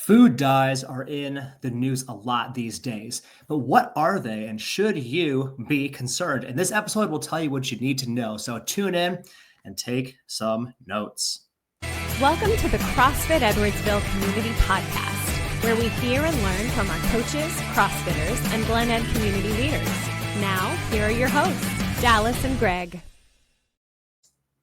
Food dyes are in the news a lot these days, but what are they and should you be concerned? And this episode will tell you what you need to know. So tune in and take some notes. Welcome to the CrossFit Edwardsville Community Podcast, where we hear and learn from our coaches, CrossFitters, and Glen Ed community leaders. Now, here are your hosts, Dallas and Greg.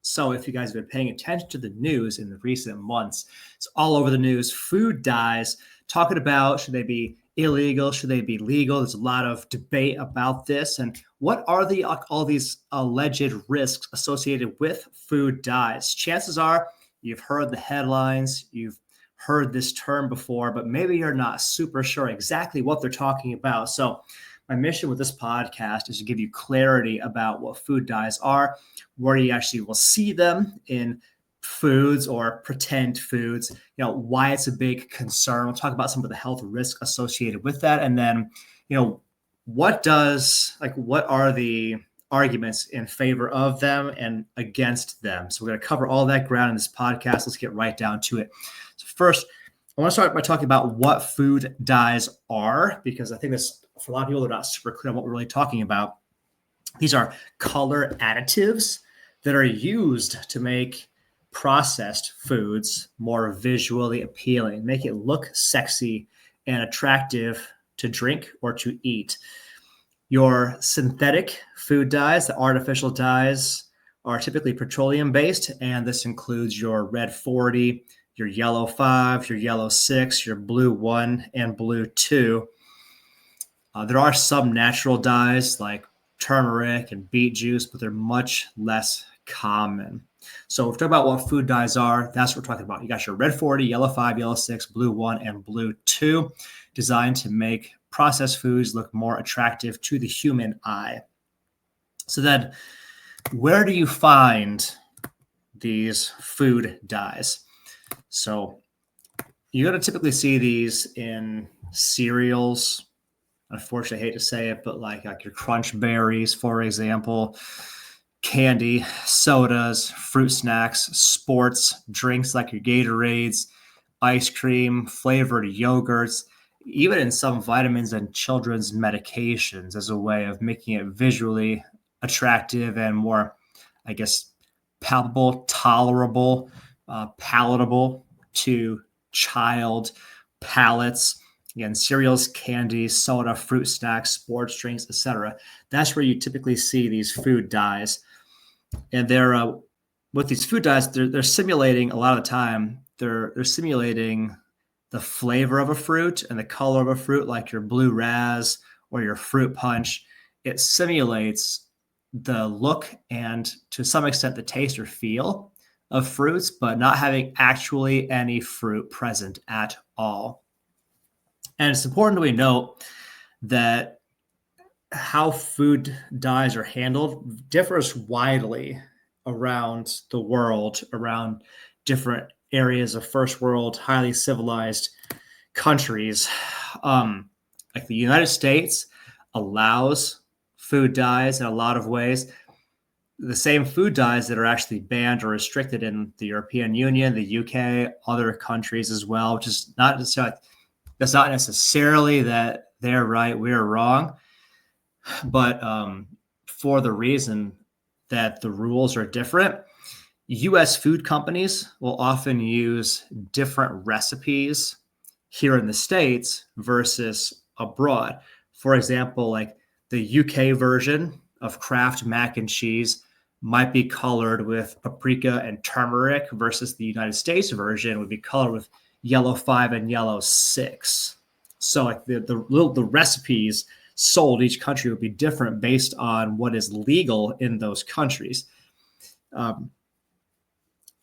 So if you guys have been paying attention to the news in the recent months, it's all over the news. Food dyes, talking about should they be illegal, should they be legal? There's a lot of debate about this. And what are all these alleged risks associated with food dyes? Chances are you've heard the headlines, you've heard this term before, but maybe you're not super sure exactly what they're talking about. So my mission with this podcast is to give you clarity about what food dyes are, where you actually will see them in foods or pretend foods, why it's a big concern. We'll talk about some of the health risks associated with that. And then, what are the arguments in favor of them and against them? So we're going to cover all that ground in this podcast. Let's get right down to it. So first, I want to start by talking about what food dyes are, because I think this, for a lot of people, they're not super clear on what we're really talking about. These are color additives that are used to make processed foods more visually appealing, make it look sexy and attractive to drink or to eat. Your synthetic food dyes, the artificial dyes, are typically petroleum-based, and this includes your red 40, your yellow 5, your yellow 6, your blue 1, and blue 2. There are some natural dyes like turmeric and beet juice, but they're much less common. So if we're talking about what food dyes are, that's what we're talking about. You got your red 40, yellow 5, yellow 6, blue 1, and blue 2, designed to make processed foods look more attractive to the human eye. So then, where do you find these food dyes? So you're going to typically see these in cereals. Unfortunately, I hate to say it, but like your Crunch Berries, for example, candy, sodas, fruit snacks, sports, drinks like your Gatorades, ice cream, flavored yogurts, even in some vitamins and children's medications as a way of making it visually attractive and more, palpable, tolerable, palatable to child palates. Again, cereals, candy, soda, fruit snacks, sports drinks, etc. That's where you typically see these food dyes. And they're with these food dyes, they're simulating a lot of the time. They're simulating the flavor of a fruit and the color of a fruit, like your blue raz or your fruit punch. It simulates the look and to some extent the taste or feel of fruits, but not having actually any fruit present at all. And it's important that we note that how food dyes are handled differs widely around the world, around different areas of first world, highly civilized countries. Like the United States allows food dyes in a lot of ways. The same food dyes that are actually banned or restricted in the European Union, the UK, other countries as well, which is not necessarily... That's not necessarily that they're right, we're wrong, but for the reason that the rules are different, U.S. food companies will often use different recipes here in the States versus abroad. For example, like the UK version of Kraft mac and cheese might be colored with paprika and turmeric versus the United States version would be colored with yellow 5 and yellow 6. So like the recipes sold each country would be different based on what is legal in those countries. And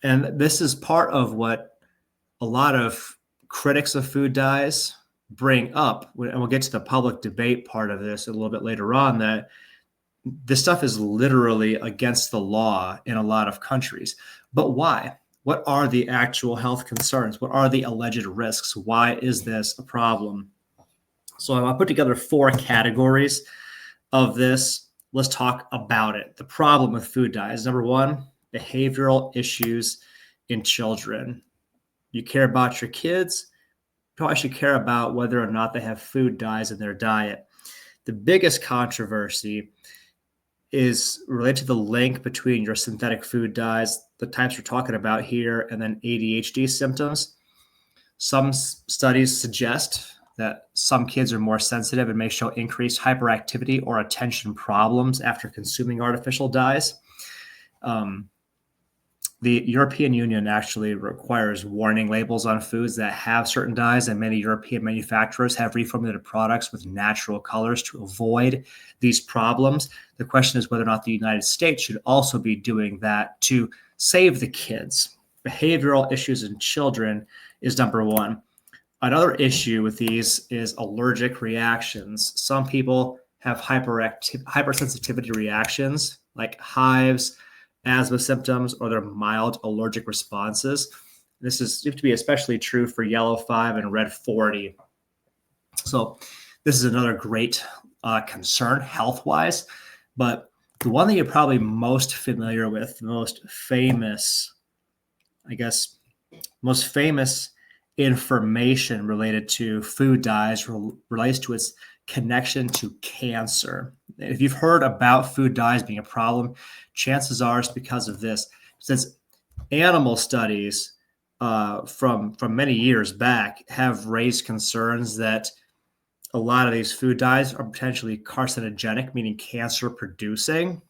this is part of what a lot of critics of food dyes bring up. And we'll get to the public debate part of this a little bit later on, that this stuff is literally against the law in a lot of countries. But why? What are the actual health concerns? What are the alleged risks? Why is this a problem? So I put together 4 categories of this. Let's talk about it. The problem with food dyes. Number 1, behavioral issues in children. You care about your kids, probably should care about whether or not they have food dyes in their diet. The biggest controversy is related to the link between your synthetic food dyes, the types we're talking about here, and then ADHD symptoms. Some studies suggest that some kids are more sensitive and may show increased hyperactivity or attention problems after consuming artificial dyes. The European Union actually requires warning labels on foods that have certain dyes, and many European manufacturers have reformulated products with natural colors to avoid these problems. The question is whether or not the United States should also be doing that to save the kids. Behavioral issues in children is number one. Another issue with these is allergic reactions. Some people have hypersensitivity reactions like hives, asthma symptoms, or their mild allergic responses. This is to be especially true for yellow 5 and red 40. So this is another great concern health-wise. But the one that you're probably most familiar with, the most famous information related to food dyes relates to its connection to cancer. If you've heard about food dyes being a problem, chances are it's because of this. Since animal studies from many years back have raised concerns that a lot of these food dyes are potentially carcinogenic, meaning cancer producing.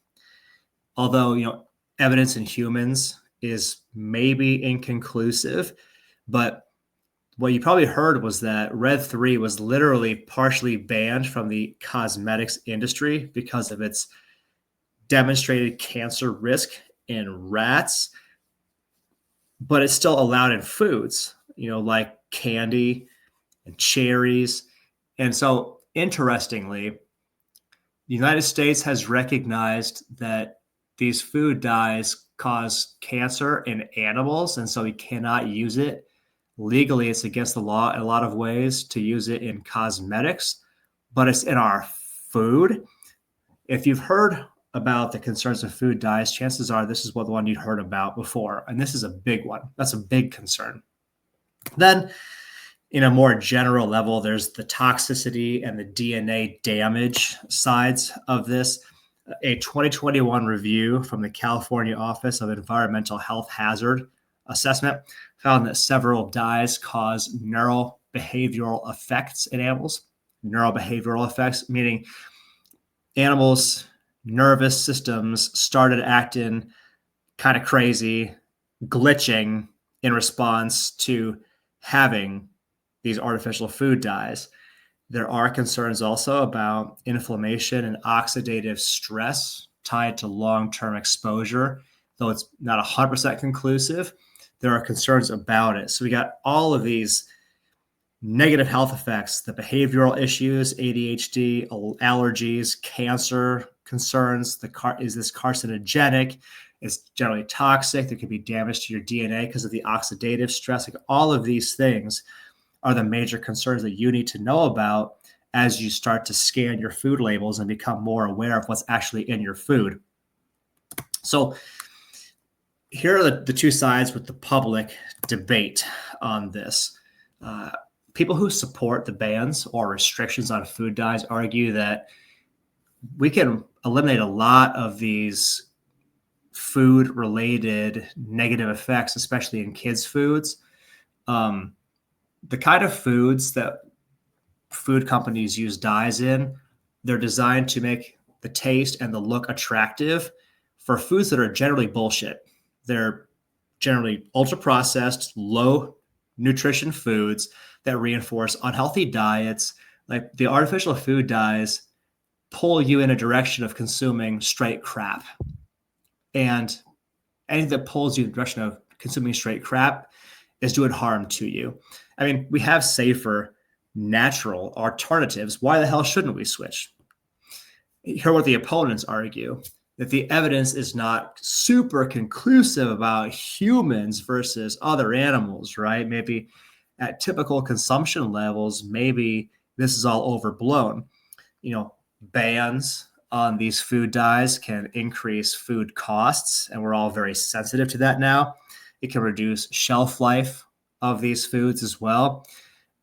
Although, evidence in humans is maybe inconclusive, but what you probably heard was that Red 3 was literally partially banned from the cosmetics industry because of its demonstrated cancer risk in rats, but it's still allowed in foods, like candy and cherries. And so, interestingly, the United States has recognized that these food dyes cause cancer in animals, and so we cannot use it. Legally, it's against the law in a lot of ways to use it in cosmetics, but it's in our food. If you've heard about the concerns of food dyes, chances are this is the one you'd heard about before, and this is a big one. That's a big concern. Then, in a more general level, there's the toxicity and the DNA damage sides of this. A 2021 review from the California Office of Environmental Health Hazard Assessment found that several dyes cause neurobehavioral effects in animals. Neurobehavioral effects, meaning animals' nervous systems started acting kind of crazy, glitching in response to having these artificial food dyes. There are concerns also about inflammation and oxidative stress tied to long-term exposure, though it's not 100% conclusive. There are concerns about it. So we got all of these negative health effects, the behavioral issues, ADHD, allergies, cancer concerns. Is this carcinogenic? It's generally toxic. There could be damage to your DNA because of the oxidative stress. Like all of these things are the major concerns that you need to know about as you start to scan your food labels and become more aware of what's actually in your food. So here are the two sides with the public debate on this. People who support the bans or restrictions on food dyes argue that we can eliminate a lot of these food-related negative effects, especially in kids' foods. The kind of foods that food companies use dyes in, they're designed to make the taste and the look attractive for foods that are generally bullshit. They're generally ultra-processed, low nutrition foods that reinforce unhealthy diets. Like the artificial food dyes pull you in a direction of consuming straight crap. And anything that pulls you in the direction of consuming straight crap is doing harm to you. I mean, we have safer, natural alternatives. Why the hell shouldn't we switch? Hear what the opponents argue, that the evidence is not super conclusive about humans versus other animals, right? Maybe at typical consumption levels, maybe this is all overblown. Bans on these food dyes can increase food costs, and we're all very sensitive to that now. It can reduce shelf life of these foods as well.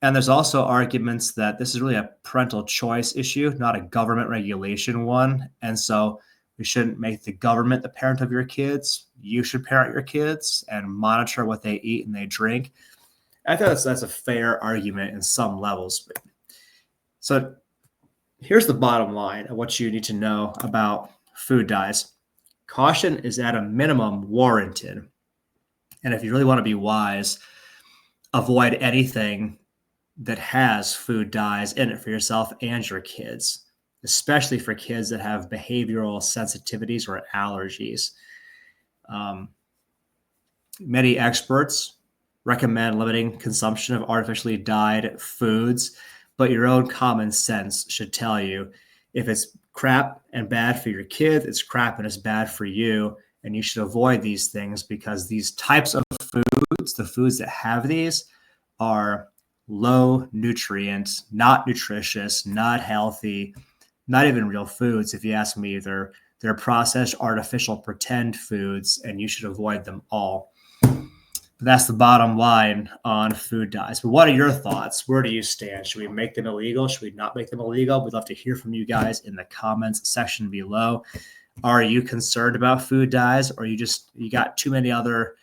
And there's also arguments that this is really a parental choice issue, not a government regulation one. And so we shouldn't make the government the parent of your kids. You should parent your kids and monitor what they eat and they drink. I think that's a fair argument in some levels. So here's the bottom line of what you need to know about food dyes. Caution is at a minimum warranted. And if you really want to be wise, avoid anything that has food dyes in it for yourself and your kids, especially for kids that have behavioral sensitivities or allergies. Many experts recommend limiting consumption of artificially dyed foods, but your own common sense should tell you if it's crap and bad for your kid, it's crap and it's bad for you, and you should avoid these things because these types of foods, the foods that have these, are low nutrient, not nutritious, not healthy, not even real foods. If you ask me, they're processed, artificial, pretend foods, and you should avoid them all. But that's the bottom line on food dyes. But what are your thoughts? Where do you stand? Should we make them illegal? Should we not make them illegal? We'd love to hear from you guys in the comments section below. Are you concerned about food dyes, or you got too many other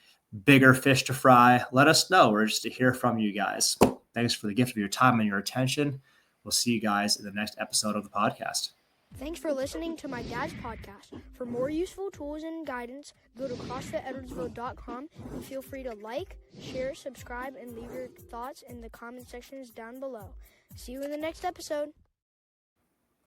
bigger fish to fry? Let us know. We're just to hear from you guys. Thanks for the gift of your time and your attention. We'll see you guys in the next episode of the podcast. Thanks for listening to my dad's podcast. For more useful tools and guidance, go to CrossFitEdwardsville.com and feel free to like, share, subscribe, and leave your thoughts in the comment sections down below. See you in the next episode.